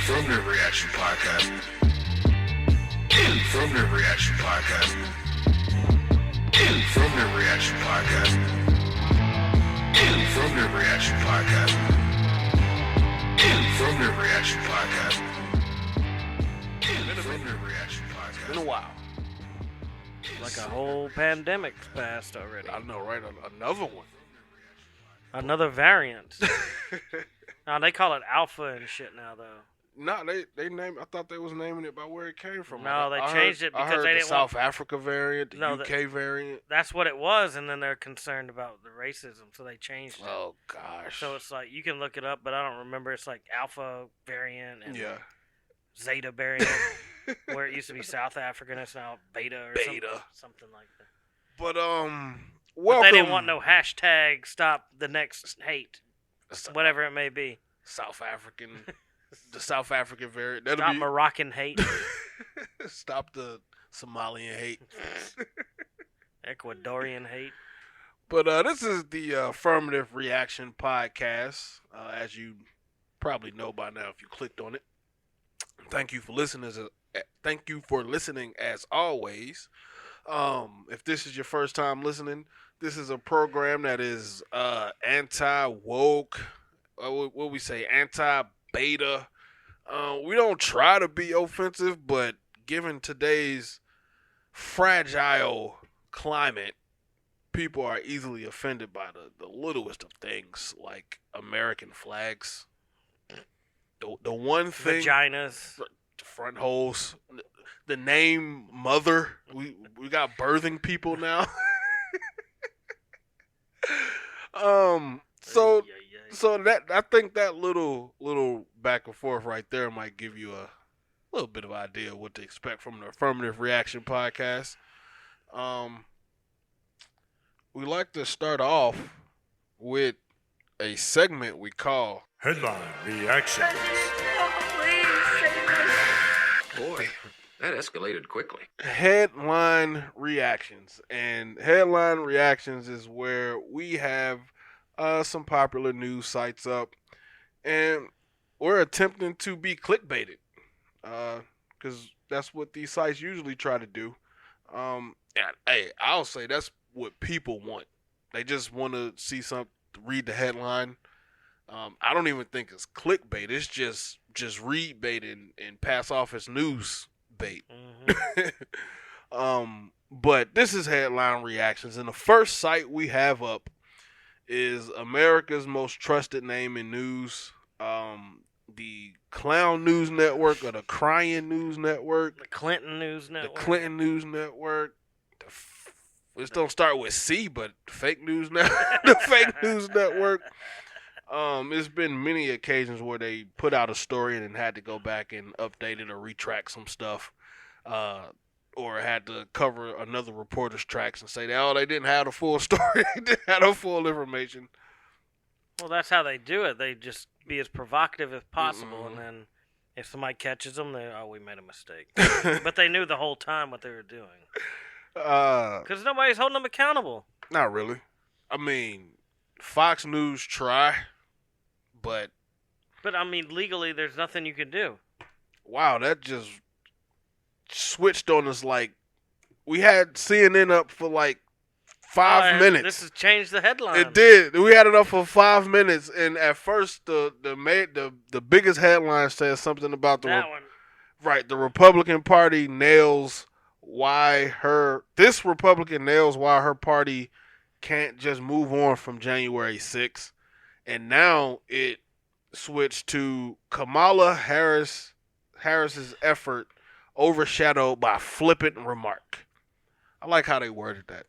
Affirmative Reaction Podcast. Affirmative Reaction Podcast. Affirmative Reaction Podcast. Affirmative Reaction Podcast. Affirmative Reaction Podcast. Affirmative Reaction Podcast. Been a while. Like a whole pandemic's passed already. I know, right? Another one. Another variant. No, they call it alpha and shit now, though. No, they named. I thought they was naming it by where it came from. No, they changed it because they didn't South want... Africa variant, the UK variant. That's what it was, and then they're concerned about the racism, so they changed it. Oh gosh. So it's like you can look it up, but I don't remember. It's like alpha variant and zeta variant, where it used to be South African, it's now beta or something like that. But welcome. But they didn't want no hashtag stop the next hate, whatever it may be. South African. The South African variant. Stop Moroccan hate. Stop the Somalian hate. Ecuadorian hate. But this is the Affirmative Reaction Podcast, as you probably know by now if you clicked on it. Thank you for listening. Thank you for listening as always. If this is your first time listening, this is a program that is anti-woke. What we say, anti-beta. We don't try to be offensive, but given today's fragile climate, people are easily offended by the littlest of things, like American flags. The one thing, vaginas, front holes, the name mother. We got birthing people now. So that I think that little back and forth right there might give you a little bit of idea of what to expect from the Affirmative Reaction Podcast. We like to start off with a segment we call Headline Reactions. Boy, that escalated quickly. Headline Reactions. And Headline Reactions is where we have some popular news sites up, and we're attempting to be clickbaited, because that's what these sites usually try to do. Hey, I'll say that's what people want. They just want to see something, read the headline. I don't even think it's clickbait. It's just read bait and pass off as news bait. Mm-hmm. But this is Headline Reactions, and the first site we have up is America's most trusted name in news, the Clown News Network or the Crying News Network, the Clinton News Network, This don't start with C, but Fake News Network, the Fake News Network. It's been many occasions where they put out a story and then had to go back and update it or retract some stuff, or had to cover another reporter's tracks and say, they didn't have the full story. They didn't have the full information. Well, that's how they do it. They just be as provocative as possible, and then if somebody catches them, we made a mistake. But they knew the whole time what they were doing. Because nobody's holding them accountable. Not really. I mean, Fox News try, but... But, I mean, legally, there's nothing you can do. Wow, that just switched on us. Like, we had CNN up for like 5 minutes. This has changed the headline. It did. We had it up for 5 minutes, and at first the biggest headline says something about the the Republican Party nails why her party can't just move on from January 6th, and now it switched to Kamala Harris's effort overshadowed by flippant remark. I like how they worded that,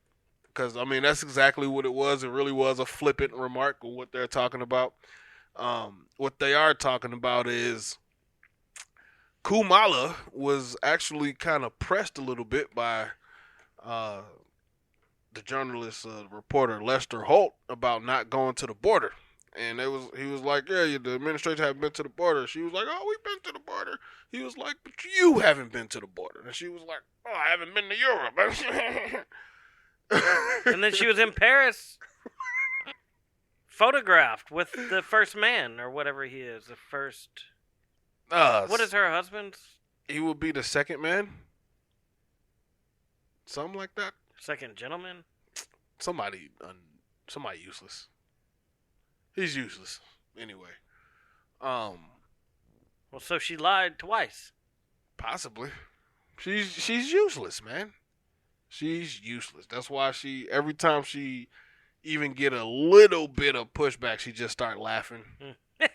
because I mean that's exactly what it was. It really was a flippant remark of what they're talking about. What they are talking about is Kumala was actually kind of pressed a little bit by the journalist, reporter Lester Holt about not going to the border. And he was like, the administration haven't been to the border. She was like, we've been to the border. He was like, but you haven't been to the border. And she was like, I haven't been to Europe. And then she was in Paris, photographed with the first man, or whatever he is, the first What is her husband's? He would be the second man. Something like that. Second gentleman? Somebody useless. He's useless. Anyway. Well, so she lied twice. Possibly. She's useless, man. She's useless. That's why every time she even get a little bit of pushback, she just start laughing. I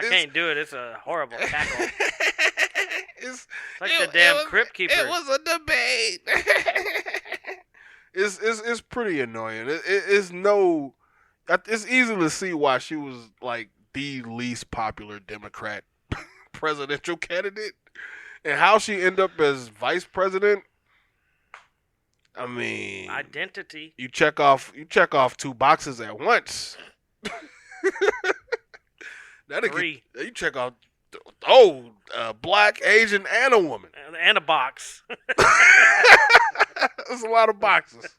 can't do it. It's a horrible cackle. It's like the damn Crypt Keeper. It was a debate. It's pretty annoying. It's easy to see why she was like the least popular Democrat presidential candidate, and how she ended up as vice president. I mean, identity. You check off 2 boxes at once. Three. You check off. Black, Asian, and a woman. And a box. That's a lot of boxes.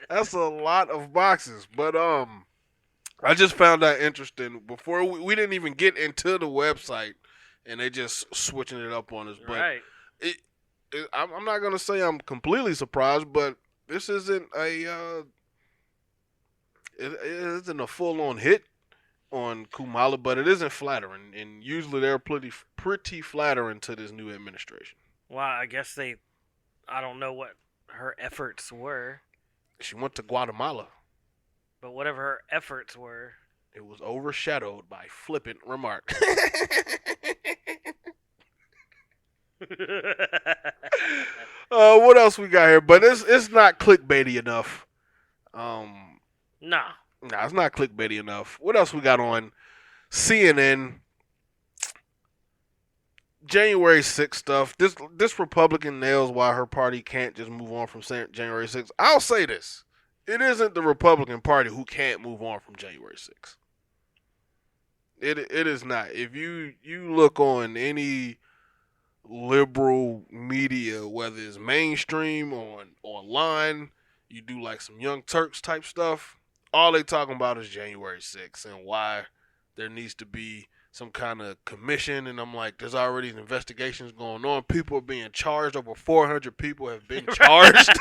That's a lot of boxes. But I just found that interesting. Before we didn't even get into the website, and they just switching it up on us. But right. I'm not gonna say I'm completely surprised, but this isn't it isn't a full-on hit on Kumala, but it isn't flattering, and usually they're pretty flattering to this new administration. Well, I guess I don't know what her efforts were. She went to Guatemala. But whatever her efforts were, it was overshadowed by flippant remarks. What else we got here? But it's not clickbaity enough. Nah, it's not clickbaity enough. What else we got on CNN? January 6th stuff. This Republican nails why her party can't just move on from January 6th. I'll say this. It isn't the Republican Party who can't move on from January 6th. It is not. If you look on any liberal media, whether it's mainstream or online, you do like some Young Turks type stuff, all they talking about is January 6th and why there needs to be some kind of commission. And I'm like, there's already investigations going on. People are being charged. Over 400 people have been charged.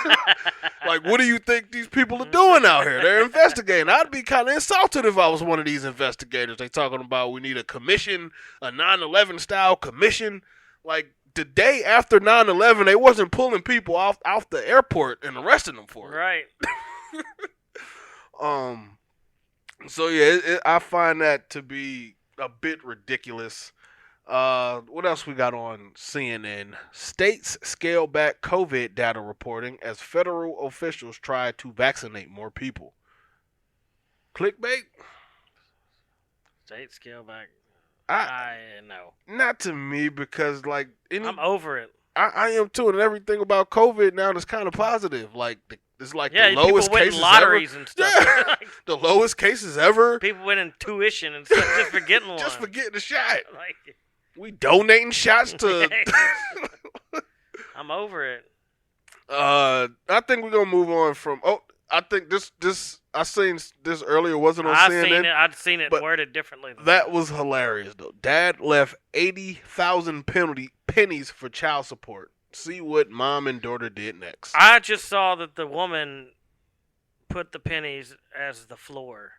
Like, what do you think these people are doing out here? They're investigating. I'd be kind of insulted if I was one of these investigators. They talking about we need a commission, a 9/11 style commission. Like, the day after 9/11, they wasn't pulling people off the airport and arresting them for it. Right. So yeah, I find that to be a bit ridiculous. What else we got on CNN? States scale back COVID data reporting as federal officials try to vaccinate more people. Clickbait? State scale back. I know. Not to me, because like I'm over it. I am too, and everything about COVID now is kind of positive. Like it's like the lowest people win cases lotteries ever. And stuff. Yeah. The lowest cases ever. People winning tuition and stuff just for getting one. Just for getting a shot. Like, we donating shots to. I'm over it. I think we're gonna move on from. I think this I seen this earlier. Wasn't on CNN. I'd seen it worded differently. That was hilarious though. Dad left 80,000 pennies for child support. See what mom and daughter did next. I just saw that the woman put the pennies as the floor.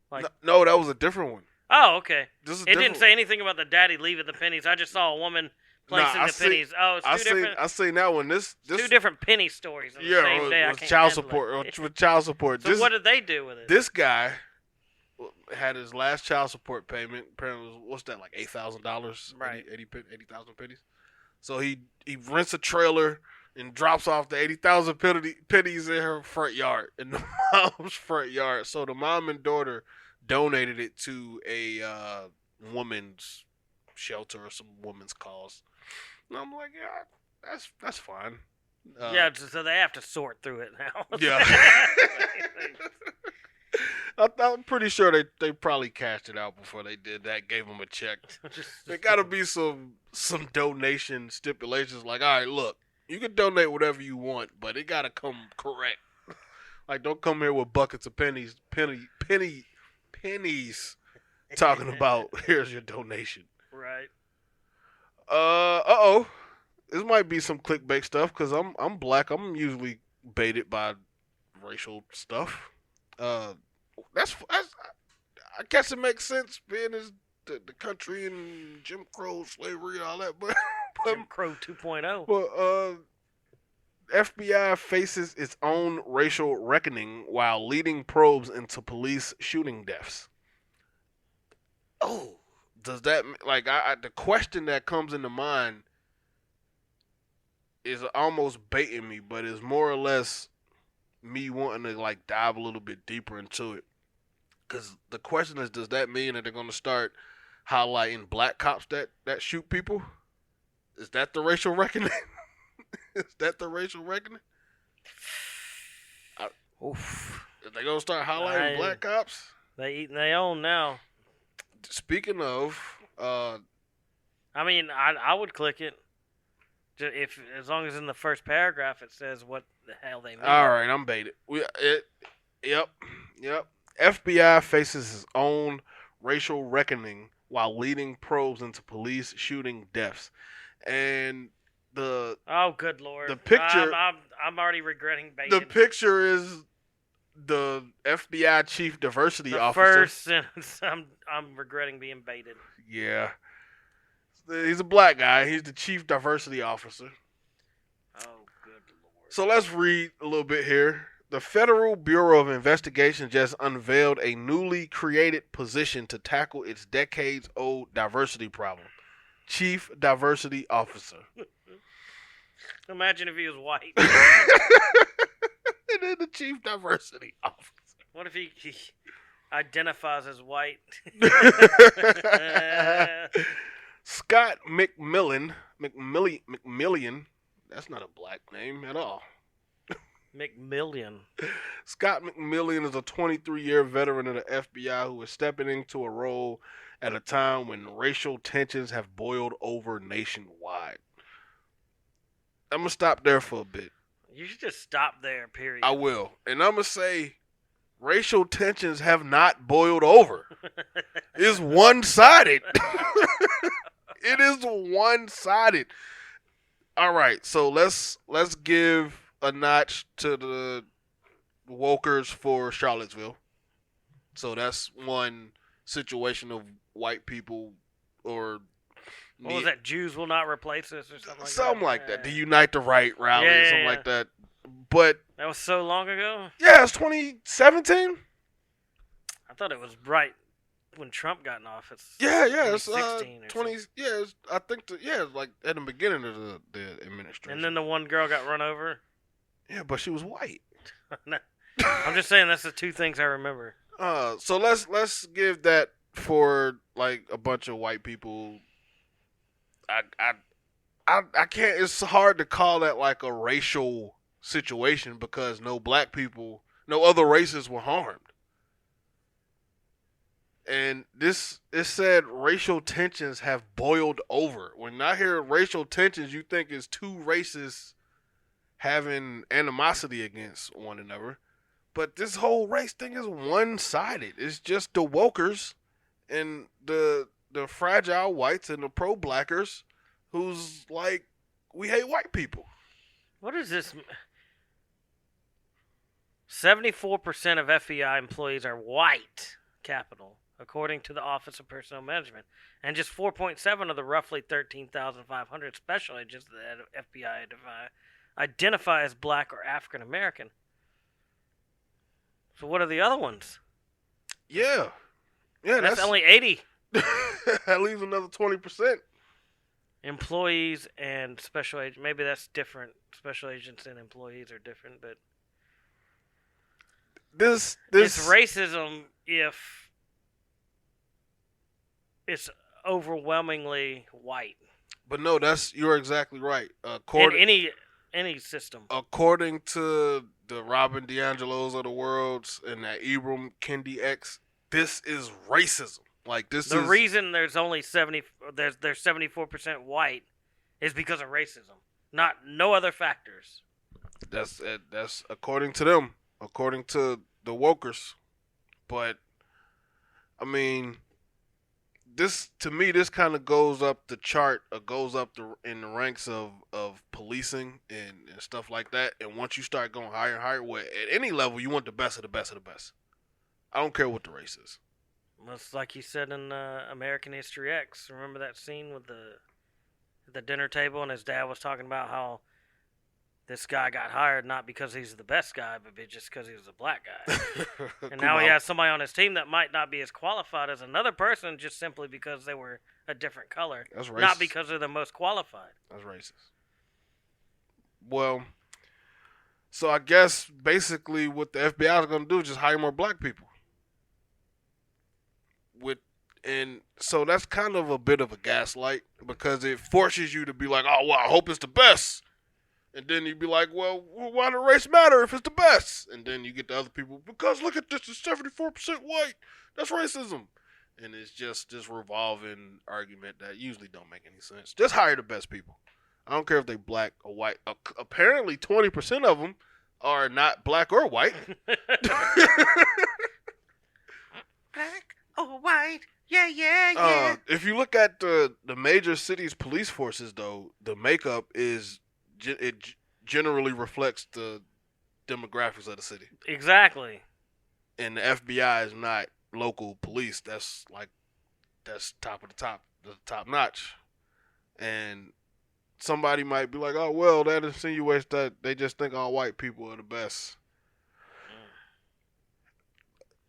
Like no, that was a different one. Oh, okay. It didn't say anything about the daddy leaving the pennies. I just saw a woman placing the pennies. Oh, it's different. I seen that one. This 2 different penny stories on the same day. With child support. With child support. So what did they do with it? This guy had his last child support payment. Apparently, what's that, like $8,000? Right. 80,000 pennies. So he rents a trailer and drops off the 80,000 pennies in her front yard, in the mom's front yard. So the mom and daughter donated it to a woman's shelter or some woman's cause. And I'm like, yeah, that's fine. So they have to sort through it now. Yeah. I'm pretty sure they probably cashed it out before they did that, gave them a check. There got to be some donation stipulations like, all right, look, you can donate whatever you want, but it got to come correct. Like, don't come here with buckets of pennies talking about, here's your donation. Right. Uh-oh. This might be some clickbait stuff because I'm black. I'm usually baited by racial stuff. That's I guess it makes sense being as the country and Jim Crow, slavery, and all that. But Jim Crow 2.0. But FBI faces its own racial reckoning while leading probes into police shooting deaths. Oh, does that like the question that comes into mind is almost baiting me, but it's more or less me wanting to like dive a little bit deeper into it. Because the question is, does that mean that they're going to start highlighting black cops that shoot people? Is that the racial reckoning? Is that the racial reckoning? Oof. Are they going to start highlighting black cops? They eating their own now. Speaking of... I mean, I would click it. As long as in the first paragraph it says what the hell they mean. All right, I'm baited. Yep. FBI faces its own racial reckoning while leading probes into police shooting deaths, and oh, good Lord, the picture. I'm already regretting baiting. The picture is the FBI chief diversity officer. First sentence, I'm regretting being baited. Yeah, he's a black guy. He's the chief diversity officer. Oh, good Lord. So let's read a little bit here. The Federal Bureau of Investigation just unveiled a newly created position to tackle its decades-old diversity problem. Chief Diversity Officer. Imagine if he was white. And then the Chief Diversity Officer. What if he identifies as white? Scott McMillian. That's not a black name at all. McMillian. Scott McMillian is a 23-year veteran of the FBI who is stepping into a role at a time when racial tensions have boiled over nationwide. I'm going to stop there for a bit. You should just stop there, period. I will. And I'm going to say racial tensions have not boiled over. It's one-sided. It is one-sided. All right, so let's give a notch to the wokers for Charlottesville. So that's one situation of white people or... What was that? Jews will not replace us or something like that? Something like that. The Unite the Right rally or something like that. But... That was so long ago? Yeah, it's 2017. I thought it was right when Trump got in office. Yeah, it's 2016 or 20. something. Yeah, I think like at the beginning of the administration. And then the one girl got run over. Yeah, but she was white. No, I'm just saying that's the two things I remember. So let's give that for like a bunch of white people. I can't. It's hard to call that like a racial situation because no black people, no other races were harmed. And it said racial tensions have boiled over. When I hear racial tensions, you think it's two races having animosity against one another. But this whole race thing is one-sided. It's just the wokers and the fragile whites and the pro-blackers who's like, we hate white people. What is this? 74% of FBI employees are white, capital, according to the Office of Personnel Management. And just 4.7 of the roughly 13,500 special agents that FBI identify as black or African American. So what are the other ones? Yeah, that's only 80. That leaves another 20%. Employees and special agents. Maybe that's different. Special agents and employees are different, but this it's racism if it's overwhelmingly white. But no, you're exactly right. In any system. According to the Robin DiAngelos of the world and that Ibram Kendi X, this is racism. Like the reason there's only 74% white is because of racism, no other factors. That's according to them, according to the wokers. But I mean, this to me, this kind of goes up the chart, or goes up in the ranks of policing and stuff like that. And once you start going higher and higher, where at any level you want the best of the best of the best. I don't care what the race is. It's like you said in American History X. Remember that scene with the dinner table, and his dad was talking about how this guy got hired not because he's the best guy, but just because he was a black guy. And now he has somebody on his team that might not be as qualified as another person just simply because they were a different color. That's racist. Not because they're the most qualified. That's racist. Well, so I guess basically what the FBI is going to do is just hire more black people. And so that's kind of a bit of a gaslight, because it forces you to be like, oh, well, I hope it's the best. And then you'd be like, well, why does race matter if it's the best? And then you get the other people, because look at this, it's 74% white. That's racism. And it's just this revolving argument that usually don't make any sense. Just hire the best people. I don't care if they black or white. Apparently 20% of them are not black or white. Black or white? Yeah. If you look at the major cities' police forces, though, the makeup it generally reflects the demographics of the city. Exactly. And the FBI is not local police. That's top of the top notch. And somebody might be like, oh, well, that insinuates that they just think all white people are the best.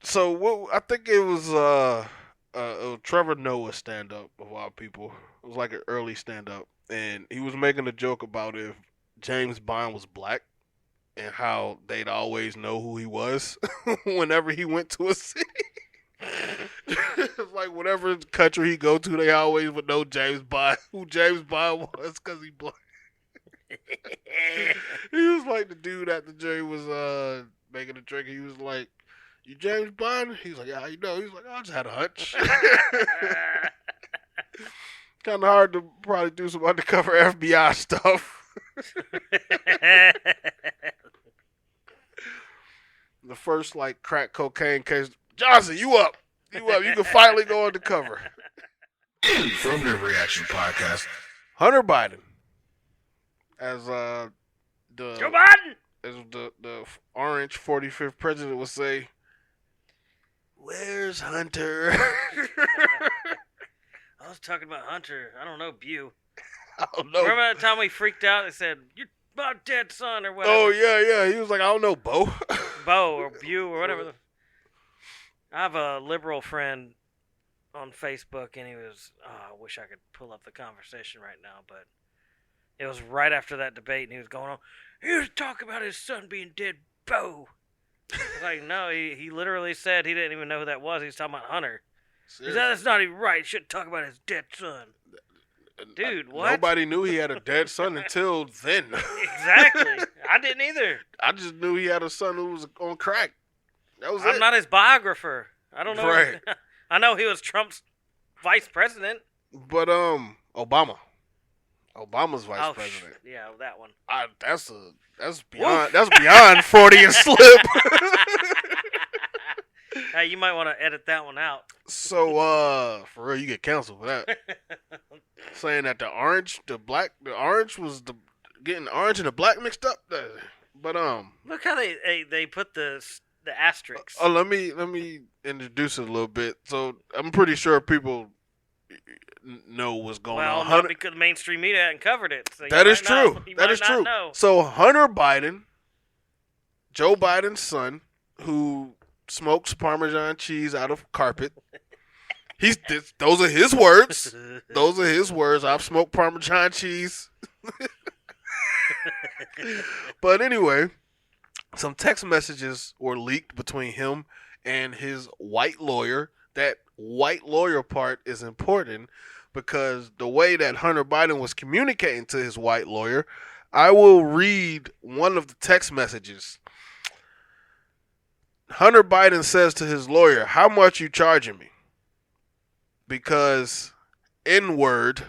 So I think it was Trevor Noah's stand-up of all people. It was like an early stand-up. And he was making a joke about if James Bond was black and how they'd always know who he was whenever he went to a city. It's like whatever country he go to, they always would know who James Bond was because he black. He was like the dude at the jury was making a drink. He was like, "You James Bond?" He was like, "Yeah, how you know?" He was like, "I just had a hunch." Kind of hard to probably do some undercover FBI stuff. The first crack cocaine case. Johnson, you up? You can finally go undercover. Affirmative Reaction Podcast. Hunter Biden, as Joe Biden, as the orange 45th president would say, "Where's Hunter?" I was talking about Hunter. I don't know, Bew. I don't know. Remember that time we freaked out and said, "You're my dead son," or whatever? Oh, yeah. He was like, "I don't know, Bo." Bo or Bew or whatever. I have a liberal friend on Facebook, and he was, I wish I could pull up the conversation right now, but it was right after that debate, and he was going on, he was talking about his son being dead, Bo. I was like, no, he literally said he didn't even know who that was. He was talking about Hunter. He said, that's not even right. He shouldn't talk about his dead son. Dude, what? Nobody knew he had a dead son until then. Exactly. I didn't either. I just knew he had a son who was on crack. That was it. I'm not his biographer. I don't know. Right. I know he was Trump's vice president. But Obama's vice president. Yeah, that one. That's beyond Freudian slip. Hey, you might want to edit that one out. So, for real, you get canceled for that. Saying that the orange was getting the orange and the black mixed up. But look how they put the asterisks. Let me introduce it a little bit. So I'm pretty sure people know what's going on. Well, not because mainstream media hadn't covered it. So that is true. That is true. Know. So Hunter Biden, Joe Biden's son, who smokes Parmesan cheese out of carpet. Those are his words. Those are his words. I've smoked Parmesan cheese. But anyway, some text messages were leaked between him and his white lawyer. That white lawyer part is important because the way that Hunter Biden was communicating to his white lawyer, I will read one of the text messages. Hunter Biden says to his lawyer, "How much you charging me?" Because N-word,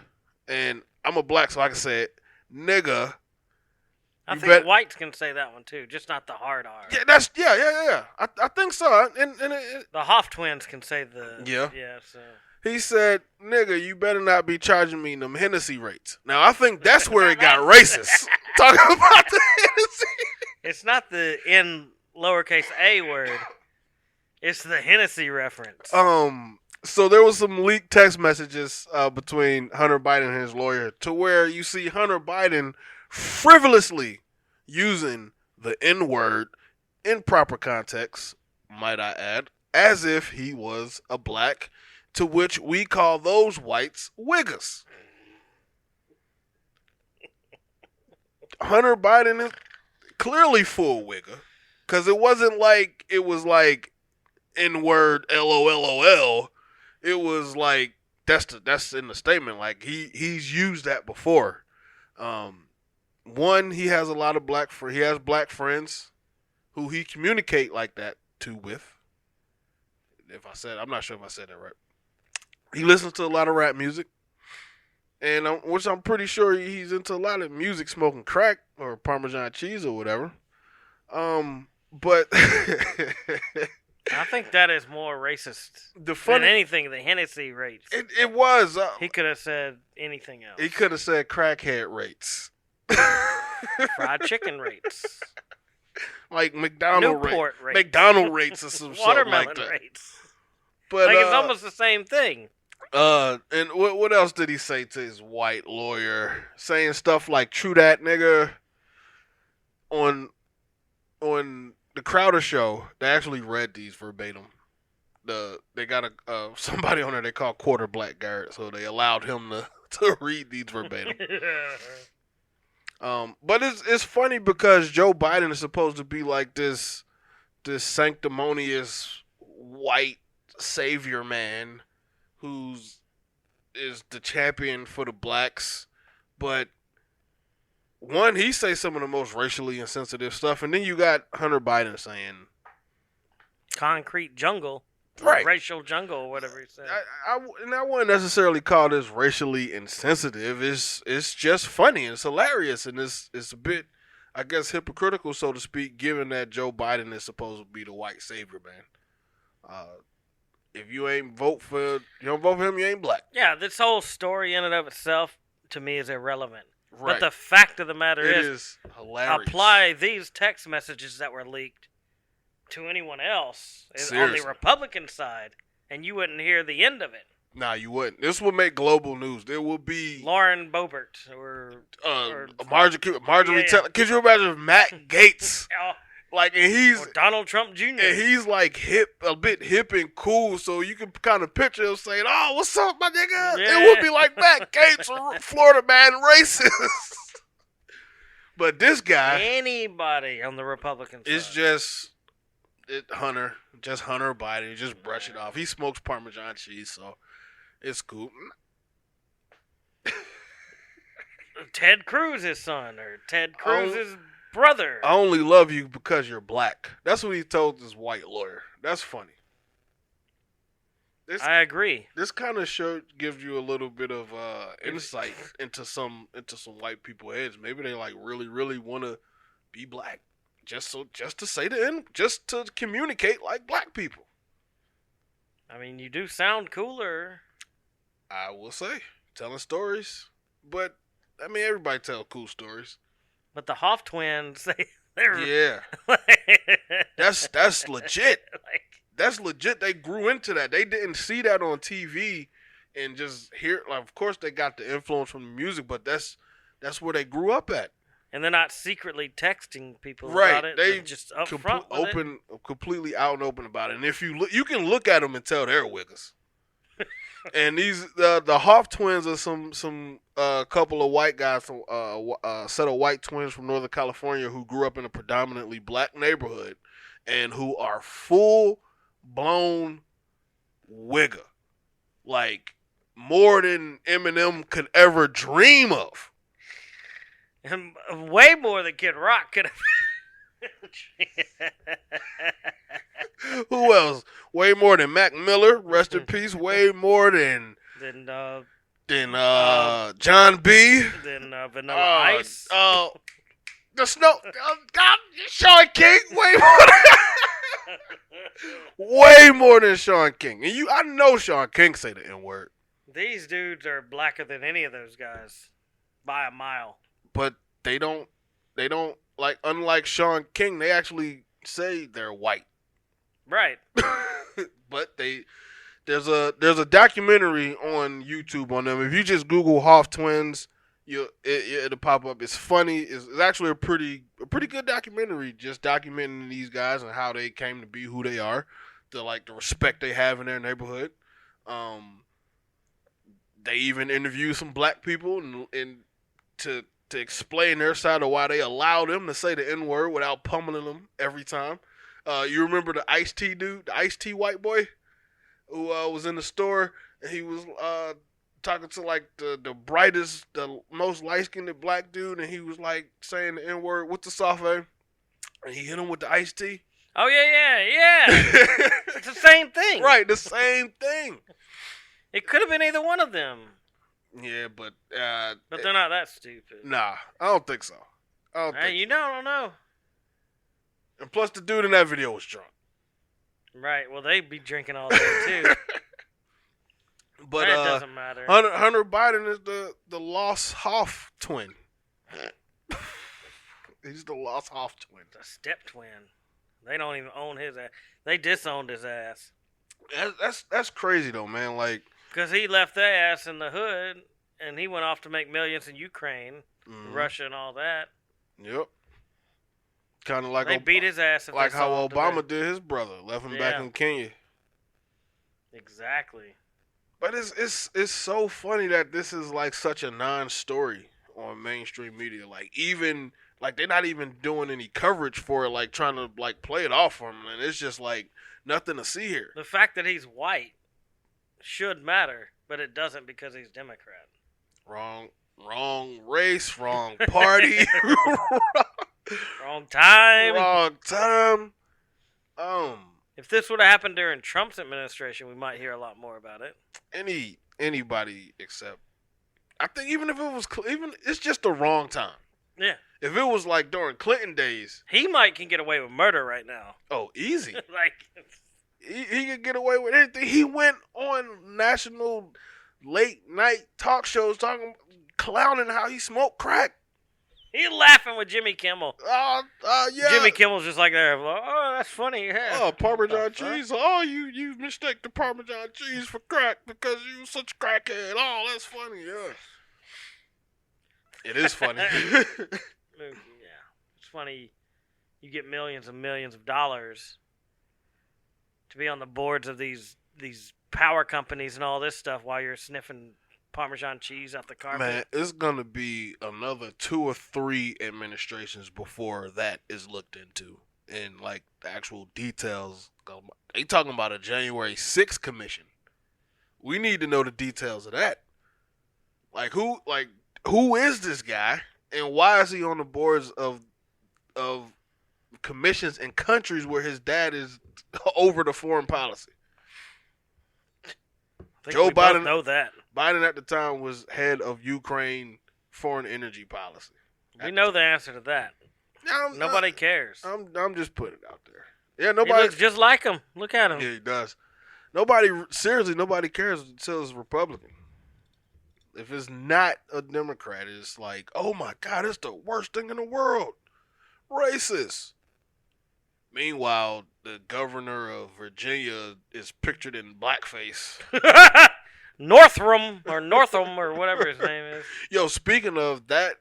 and I'm a black, so I can say it, nigga. I think whites can say that one too, just not the hard R. Yeah. I think so. And the Hoff twins can say the yeah. So He said, "Nigga, you better not be charging me them Hennessy rates." Now, I think that's where it got racist. Talking about the Hennessy. It's not the N lowercase a word. It's the Hennessy reference. So there was some leaked text messages between Hunter Biden and his lawyer to where you see Hunter Biden frivolously using the N-word in proper context, might I add, as if he was a black, to which we call those whites wiggers. Hunter Biden is clearly full wigger, because it wasn't like it was like N-word LOLOL. It was like that's in the statement. Like he's used that before. One, he has a lot of he has black friends who he communicate like that with. I'm not sure if I said that right. He listens to a lot of rap music, and which I'm pretty sure he's into a lot of music, smoking crack or Parmesan cheese or whatever. But I think that is more racist than anything. The Hennessy rates. It was. He could have said anything else. He could have said crackhead rates. Fried chicken rates. Like McDonald's rates. McDonald rates or some shit like that. Rates. But like it's almost the same thing. And what else did he say to his white lawyer? Saying stuff like "True that, nigga." On the Crowder show, they actually read these verbatim. They got somebody on there they call Quarter Black Garrett, so they allowed him to read these verbatim. But it's funny because Joe Biden is supposed to be like this sanctimonious white savior man is the champion for the blacks, but one, he says some of the most racially insensitive stuff, and then you got Hunter Biden saying concrete jungle, right? Racial jungle, or whatever he said. I wouldn't necessarily call this racially insensitive. It's just funny and it's hilarious, and it's a bit, I guess, hypocritical, so to speak, given that Joe Biden is supposed to be the white savior, man. If you don't vote for him, you ain't black. Yeah, this whole story in and of itself, to me, is irrelevant. Right. But the fact of the matter is hilarious. Apply these text messages that were leaked to anyone else on the Republican side, and you wouldn't hear the end of it. Nah, you wouldn't. This will make global news. There will be Lauren Boebert or Marjorie Taylor. Could you imagine if Matt Gaetz, like, and he's or Donald Trump Jr. and he's like a bit hip and cool, so you can kind of picture him saying, "Oh, what's up, my nigga?" Yeah. It would be like Matt Gaetz, Florida man, racist. But this guy, anybody on the Republican side, it's just Hunter Biden. You just brush it off. He smokes Parmesan cheese, so it's cool. Ted Cruz's son or Ted Cruz's brother. I only love you because you're black. That's what he told this white lawyer. That's funny. I agree. This kind of show gives you a little bit of insight into some white people's heads. Maybe they like really want to be black, just to say the end, just to communicate like black people. I mean, you do sound cooler. I will say, telling stories, but I mean, everybody tell cool stories. But the Hoff twins, they're that's legit. That's legit. They grew into that. They didn't see that on TV and just hear. Like, of course, they got the influence from the music, but that's where they grew up at. And they're not secretly texting people right. about it. They just up front with it. Completely out and open about it. And if you look, you can look at them and tell they're wiggers. And these the Hoff twins are some couple of white guys from set of white twins from Northern California who grew up in a predominantly black neighborhood and who are full blown wigger, like more than Eminem could ever dream of, and way more than Kid Rock could have. Who else? Way more than Mac Miller, rest in peace. Way more than John B. Than Vanilla Ice. The Snow. God, Sean King. Way more. Way more than Sean King. And I know Sean King say the N-word. These dudes are blacker than any of those guys by a mile. But they don't, like, unlike Sean King, they actually say they're white. Right. But there's a documentary on YouTube on them. If you just Google Hoff twins, it'll pop up. It's funny. It's actually a pretty good documentary, just documenting these guys and how they came to be who they are, the respect they have in their neighborhood. They even interview some black people and to explain their side of why they allow them to say the N-word without pummeling them every time. You remember the Ice-T dude, the Ice-T white boy, who was in the store and he was talking to like the brightest, the most light-skinned black dude, and he was like saying the N-word with the soft A, and he hit him with the iced tea. Oh yeah. It's the same thing. Right, the same thing. It could have been either one of them. Yeah, but they're not that stupid. Nah, I don't think so. You don't know. And plus, the dude in that video was drunk. Right. Well, they'd be drinking all day too. But that doesn't matter. Hunter Biden is the lost Hoff twin. He's the lost Hoff twin. The step twin. They don't even own his ass. They disowned his ass. That's crazy though, man. Like, because he left their ass in the hood, and he went off to make millions in Ukraine, Russia, and all that. Yep. Kind of like they beat his ass. If like they how saw him Obama today. did his brother, left him back in Kenya. Exactly. But it's so funny that this is like such a non-story on mainstream media. Like, even like they're not even doing any coverage for it, like trying to like play it off for him, and it's just like nothing to see here. The fact that he's white should matter, but it doesn't because he's Democrat. Wrong race, wrong party, wrong time. Wrong time. If this would have happened during Trump's administration, we might hear a lot more about it. Anybody except, I think even if it was it's just the wrong time. Yeah. If it was like during Clinton days, he can get away with murder right now. Oh, easy. Like he could get away with anything. He went on national late night talk shows clowning how he smoked crack. He's laughing with Jimmy Kimmel. Yeah. Jimmy Kimmel's just like there. Oh, that's funny. Yeah. Oh, Parmesan cheese. Oh, you mistake the Parmesan cheese for crack because you such a crackhead. Oh, that's funny. Yeah. It is funny. Yeah. It's funny. You get millions and millions of dollars to be on the boards of these power companies and all this stuff while you're sniffing Parmesan cheese off the carpet. Man, it's going to be another 2 or 3 administrations before that is looked into. And, like, the actual details. They talking about a January 6th commission. We need to know the details of that. Like, who is this guy? And why is he on the boards of commissions in countries where his dad is over the foreign policy? Joe Biden know that. Biden at the time was head of Ukraine foreign energy policy. We know the answer to that. Nobody cares. I'm just putting it out there. Yeah, nobody. He looks just like him. Look at him. Yeah, he does. Nobody cares until it's Republican. If it's not a Democrat, it's like, oh my God, it's the worst thing in the world. Racist. Meanwhile, the governor of Virginia is pictured in blackface. Northam or whatever his name is. Yo, speaking of that,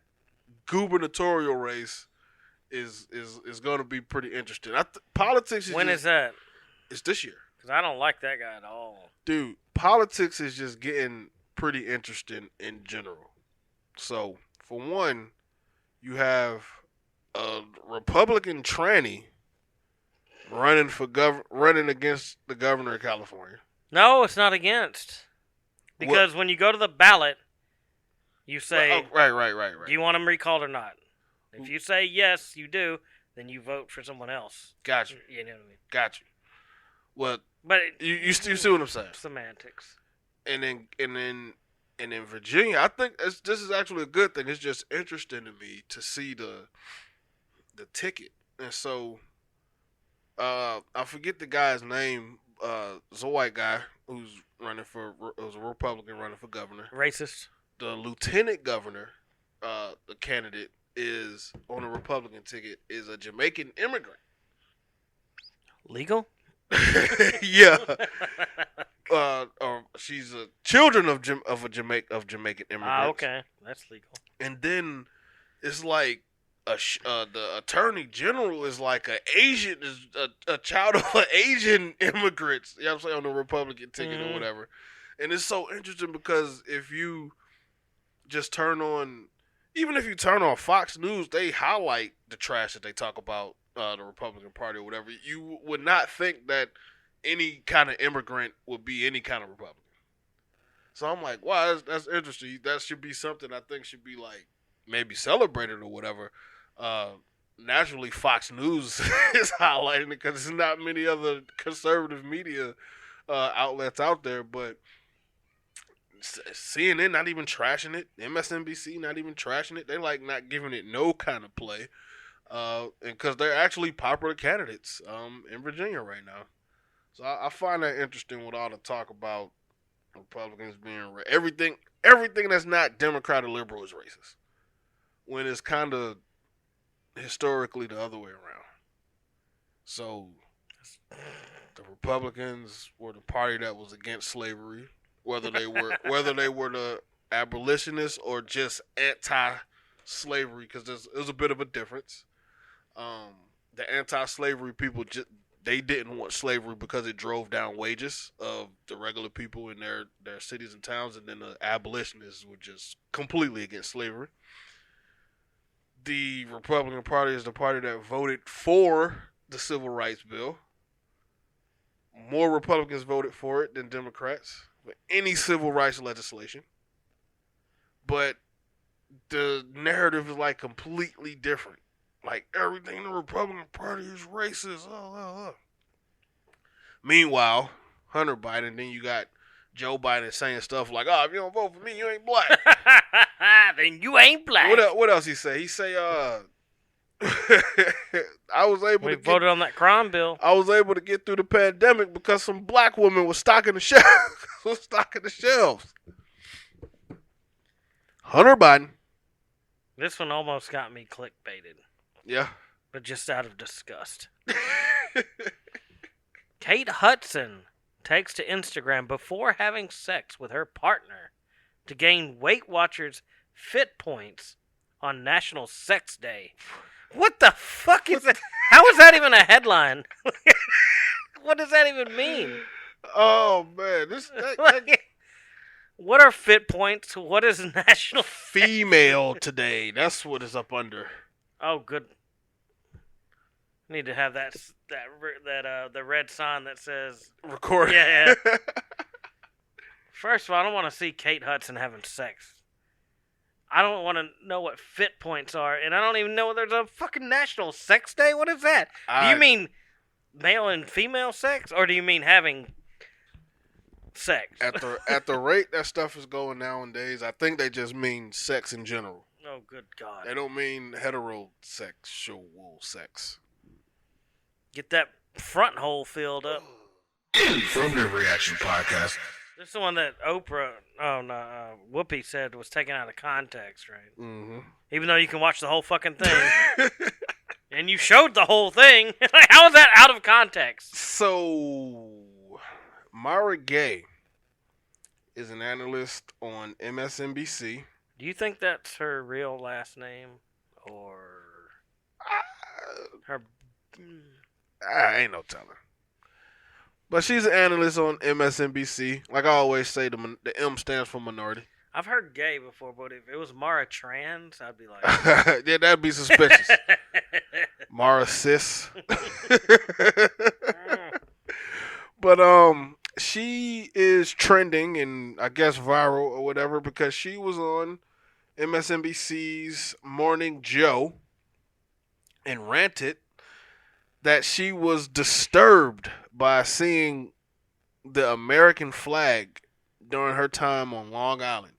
gubernatorial race is going to be pretty interesting. Politics is when is that? It's this year. Because I don't like that guy at all. Dude, politics is just getting pretty interesting in general. So, for one, you have a Republican tranny running against the governor of California. No, it's not against. Because when you go to the ballot, you say, right. Do you want him recalled or not? If you say yes, you do, then you vote for someone else. Got you. You know what I mean? Got you. Well, but you see what I'm saying? Semantics. And in Virginia, I think this is actually a good thing. It's just interesting to me to see the ticket. And so, I forget the guy's name. It's a white guy who's a Republican running for governor. Racist. The lieutenant governor, the candidate is on a Republican ticket, is a Jamaican immigrant. Legal? Yeah. She's a children of Jamaican immigrants. Ah, okay, that's legal. And then it's like the attorney general is like a child of Asian immigrants. You know what I'm saying, on the Republican ticket or whatever. And it's so interesting because if you just even if you turn on Fox News, they highlight the trash that they talk about the Republican Party or whatever. You would not think that any kind of immigrant would be any kind of Republican. So I'm like, wow, that's interesting. That should be something I think should be like maybe celebrated or whatever. Naturally, Fox News is highlighting it because there's not many other conservative media outlets out there. But CNN not even trashing it. MSNBC not even trashing it. They like not giving it no kind of play. And because they're actually popular candidates in Virginia right now. So I find that interesting with all the talk about Republicans being everything that's not Democrat or liberal is racist. When it's kind of historically the other way around. So the Republicans were the party that was against slavery, whether they were the abolitionists or just anti-slavery, because there's a bit of a difference. The anti-slavery people they didn't want slavery because it drove down wages of the regular people in their cities and towns, and then the abolitionists were just completely against slavery. The Republican Party is the party that voted for the Civil Rights Bill. More Republicans voted for it than Democrats for any civil rights legislation. But the narrative is like completely different. Like everything in the Republican Party is racist. Meanwhile, Hunter Biden, then you got Joe Biden saying stuff like, "Oh, if you don't vote for me, you ain't black." Then you ain't black. What else he say? He say, We voted on that crime bill. I was able to get through the pandemic because some black women were stocking the shelves. Hunter Biden. This one almost got me clickbaited. Yeah. But just out of disgust. Kate Hudson takes to Instagram before having sex with her partner to gain Weight Watchers fit points on National Sex Day. What the fuck is that? How is that even a headline? What does that even mean? Oh, man. What are fit points? What is National Female Today? That's what is up under. Oh, good. Need to have that the red sign that says record. Yeah. First of all, I don't want to see Kate Hudson having sex. I don't want to know what fit points are, and I don't even know there's a fucking National Sex Day. What is that? Do you mean male and female sex, or do you mean having sex? At the rate that stuff is going nowadays, I think they just mean sex in general. Oh, good God. They don't mean heterosexual sex. Get that front hole filled up. Affirmative Reaction Podcast. This is the one that Whoopi said was taken out of context, right? Mm-hmm. Even though you can watch the whole fucking thing. And you showed the whole thing. How is that out of context? So, Mara Gay is an analyst on MSNBC. Do you think that's her real last name? Or her... I ain't no telling. But she's an analyst on MSNBC. Like I always say, the M stands for minority. I've heard gay before, but if it was Mara Trans, I'd be like... Yeah, that'd be suspicious. Mara Cis. But she is trending and I guess viral or whatever because she was on MSNBC's Morning Joe and ranted that she was disturbed by seeing the American flag during her time on Long Island.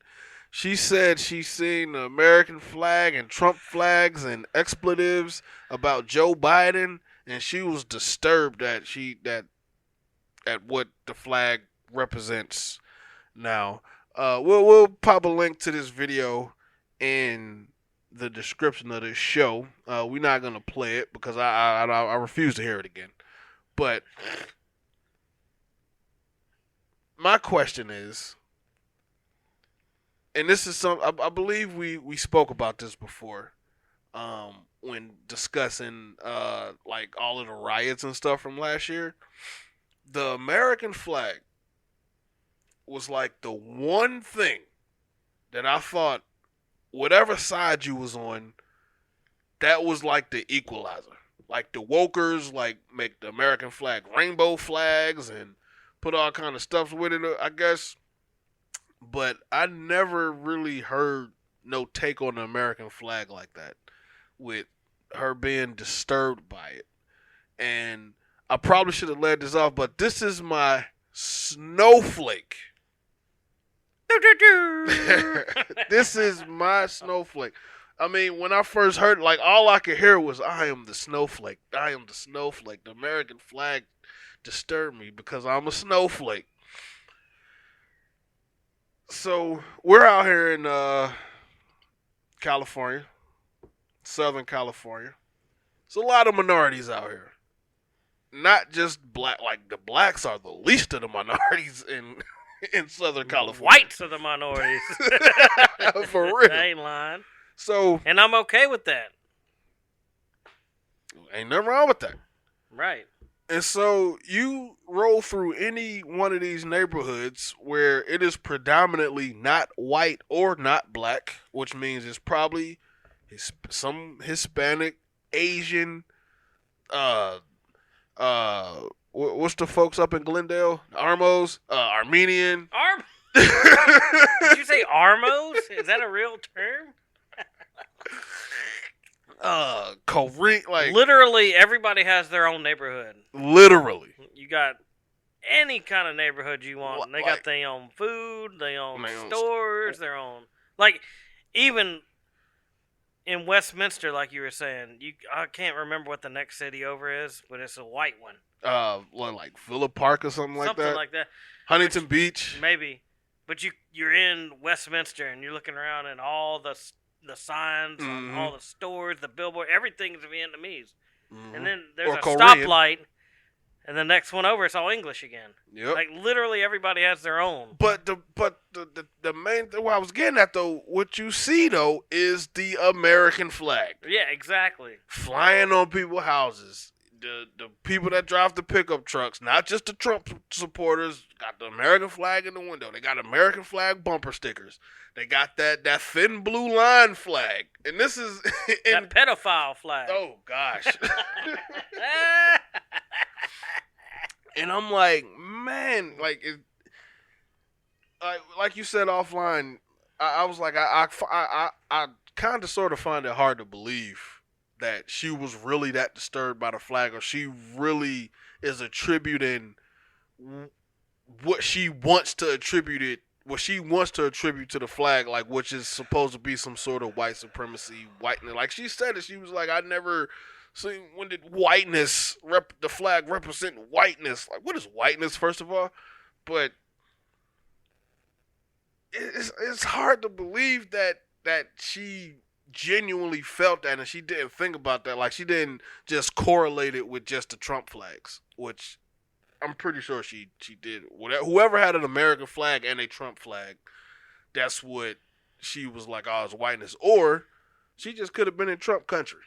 She said she's seen the American flag and Trump flags and expletives about Joe Biden and she was disturbed at what the flag represents now. We'll pop a link to this video in the description of this show. We're not gonna play it because I refuse to hear it again. But my question is, and this is I believe we spoke about this before, when discussing like all of the riots and stuff from last year. The American flag was like the one thing that I thought, whatever side you was on, that was like the equalizer. Like the wokers, like make the American flag rainbow flags and put all kind of stuff with it, I guess. But I never really heard no take on the American flag like that, with her being disturbed by it. And I probably should have led this off, but this is my snowflake. This is my snowflake. I mean, when I first heard, like, all I could hear was, I am the snowflake. I am the snowflake. The American flag disturbed me because I'm a snowflake. So, we're out here in California, Southern California. There's a lot of minorities out here. Not just black, like the blacks are the least of the minorities in Southern California. Whites are the minorities. For real. I ain't lying. So, and I'm okay with that. Ain't nothing wrong with that. Right. And so you roll through any one of these neighborhoods where it is predominantly not white or not black, which means it's probably some Hispanic, Asian, what's the folks up in Glendale? Armos, Armenian. Did you say Armos? Is that a real term? Korean, like literally everybody has their own neighborhood. Literally, you got any kind of neighborhood you want. They got their own food, their own stores, their own, like, even in Westminster, like you were saying, I can't remember what the next city over is, but it's a white one. Like Villa Park or something like that. Something like that. Huntington Beach, maybe. But you're in Westminster and you're looking around and all the signs on all the stores, the billboard, everything's Vietnamese. And then there's a stoplight, and the next one over, it's all English again. Yep. Like, literally everybody has their own. But the main thing what I was getting at, though, what you see, though, is the American flag. Yeah, exactly. Flying on people's houses. The people that drive the pickup trucks, not just the Trump supporters, got the American flag in the window. They got American flag bumper stickers. They got that thin blue line flag. And this is... that pedophile flag. Oh, gosh. And I'm like, man, like you said offline, I was like, I kind of sort of find it hard to believe that she was really that disturbed by the flag, or she really is attributing what she wants to attribute to the flag, like, which is supposed to be some sort of white supremacy, whiteness. Like she said it, she was like, I never seen, when did whiteness, the flag represent whiteness? Like, what is whiteness, first of all? But it's hard to believe that she genuinely felt that and she didn't think about that. Like, she didn't just correlate it with just the Trump flags, which I'm pretty sure she did. Whoever had an American flag and a Trump flag, that's what she was like, oh, it's whiteness. Or she just could have been in Trump country.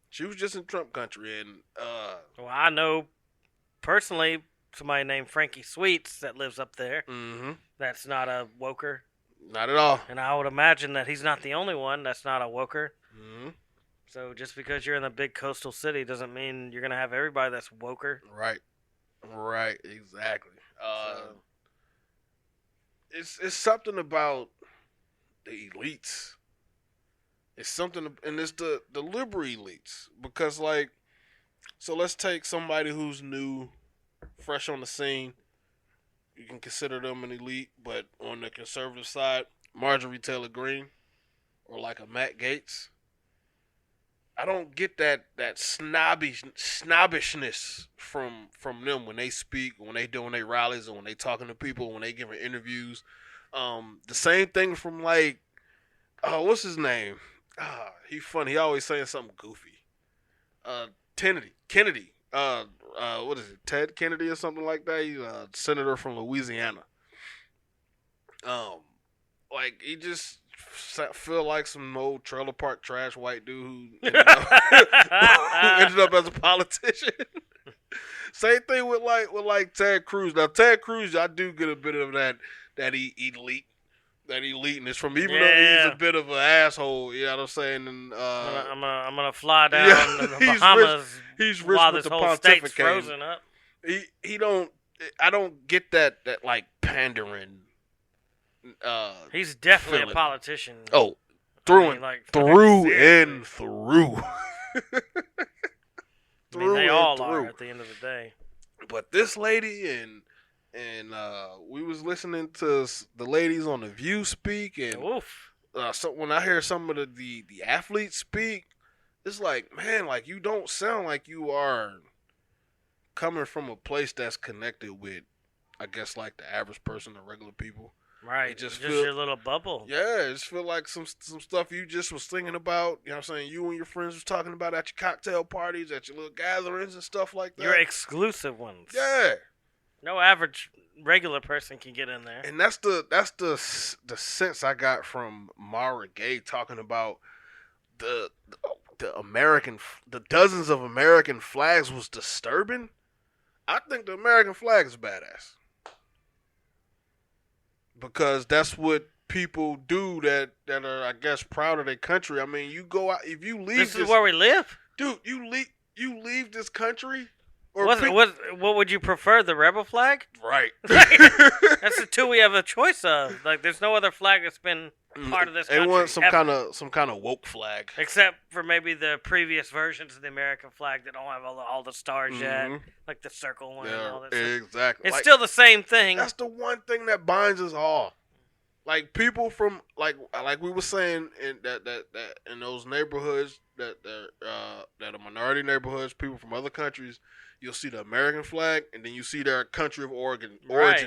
She was just in Trump country. And well, I know personally somebody named Frankie Sweets that lives up there. Mm-hmm. That's not a woker. Not at all. And I would imagine that he's not the only one that's not a woker. Mm-hmm. So just because you're in a big coastal city doesn't mean you're going to have everybody that's woker. Right. Right. Exactly. It's something about the elites. It's something, and it's the liberal elites. Because, like, so let's take somebody who's new, fresh on the scene. You can consider them an elite, but on the conservative side, Marjorie Taylor Greene or like a Matt Gaetz. I don't get that snobbishness from them when they speak, when they doing their rallies, and when they talking to people, when they giving interviews. The same thing from like, what's his name? He funny. He always saying something goofy. Kennedy. What is it? Ted Kennedy or something like that. He's a senator from Louisiana. Like he just feel like some old trailer park trash white dude who ended up as a politician. Same thing with Ted Cruz. Now Ted Cruz, I do get a bit of that elite. That eliteness from even though he's a bit of an asshole, you know what I'm saying? And I'm gonna fly down to the Bahamas he's rich while with this the whole state's pontificating. frozen up. I don't get that like pandering. He's definitely feeling. a politician. Oh, through and through. I mean, they all are at the end of the day. But this lady and we was listening to the ladies on The View speak, and so when I hear some of the athletes speak, it's like, man, like you don't sound like you are coming from a place that's connected with, I guess, like the average person, the regular people. Right, It just your little bubble. Yeah, it just feel like some stuff you just was thinking about. You know what I'm saying? You and your friends was talking about at your cocktail parties, at your little gatherings and stuff like that. Your exclusive ones. Yeah. No average regular person can get in there. And that's the sense I got from Mara Gay talking about the dozens of American flags was disturbing. I think the American flag is badass. Because that's what people do that are, I guess, proud of their country. I mean, you go out, if you leave this is where we live? Dude, you leave this country? What would you prefer, the rebel flag? Right. That's the two we have a choice of. Like, there's no other flag that's been part of this country. They want some kind of woke flag. Except for maybe the previous versions of the American flag that don't have all the stars yet. Like the circle one and all that stuff. Exactly. It's still the same thing. That's the one thing that binds us all. Like people from like we were saying in that in those neighborhoods that are minority neighborhoods, people from other countries, you'll see the American flag and then you see their country of origin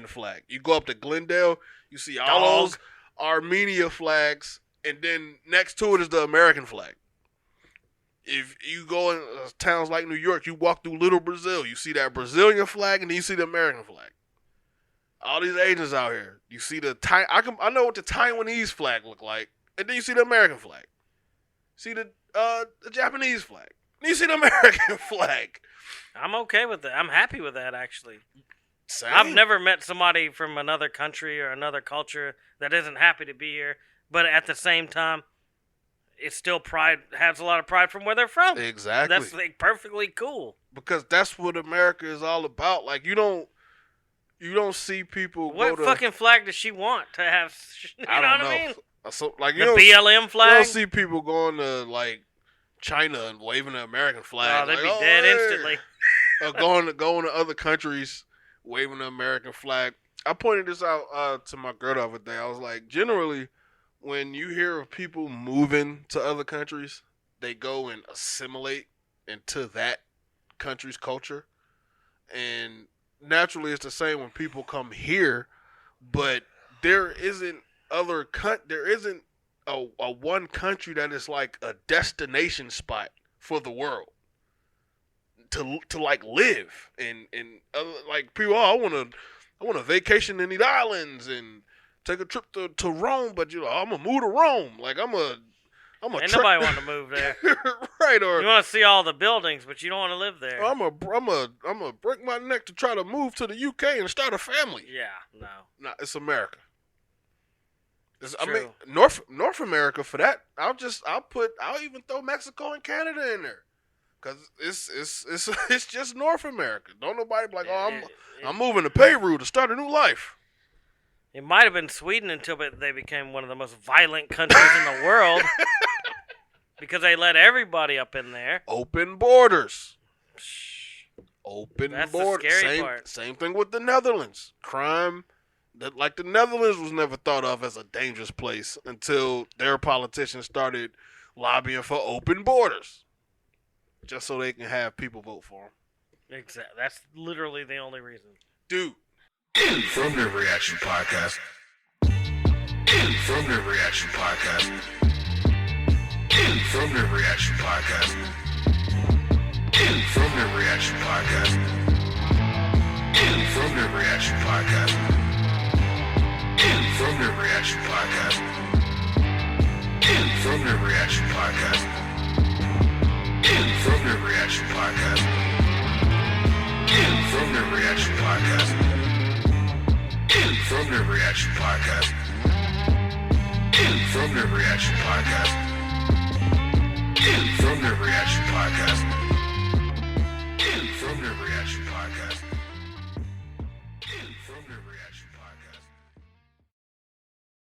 flag. You go up to Glendale, you see all those Armenia flags, and then next to it is the American flag. If you go in towns like New York, you walk through Little Brazil, you see that Brazilian flag and then you see the American flag. All these Asians out here, you see I know what the Taiwanese flag look like, and then you see the American flag. See the Japanese flag. Then you see the American flag. I'm okay with that. I'm happy with that, actually. Same. I've never met somebody from another country or another culture that isn't happy to be here, but at the same time, it's still has a lot of pride from where they're from. Exactly. That's like perfectly cool. Because that's what America is all about. Like you don't see people. What fucking flag does she want to have? You know what I mean? So, like, the BLM flag. You don't see people going to like China and waving the American flag. Oh, they'd be dead instantly. Or going to other countries waving the American flag. I pointed this out to my girl the other day. I was like, generally, when you hear of people moving to other countries, they go and assimilate into that country's culture, and naturally, it's the same when people come here, but there isn't a one country that is like a destination spot for the world to like live and other, like people. I want to vacation in these islands and take a trip to Rome, but I'm gonna move to Rome. Like I'm a. Ain't nobody want to move there, right? Or you want to see all the buildings, but you don't want to live there. I'm a break my neck to try to move to the UK and start a family. Yeah, no, it's America. I True. mean, North America for that. I'll even throw Mexico and Canada in there, cause it's just North America. Don't nobody be like, I'm moving to Peru to start a new life. It might have been Sweden until they became one of the most violent countries in the world. Because they let everybody up in there. Open borders. That's the scary part. Same thing with the Netherlands. Crime. The Netherlands was never thought of as a dangerous place until their politicians started lobbying for open borders. just so they can have people vote for them. Exactly. That's literally the only reason. Dude. Affirmative Reaction Podcast. Affirmative Reaction Podcast. Affirmative Reaction Podcast. Affirmative Reaction Podcast. Affirmative Reaction Podcast. Affirmative Reaction Podcast. Affirmative Reaction Podcast. Affirmative Reaction Podcast. Affirmative Reaction Podcast. Affirmative Reaction Podcast. Affirmative Reaction Podcast.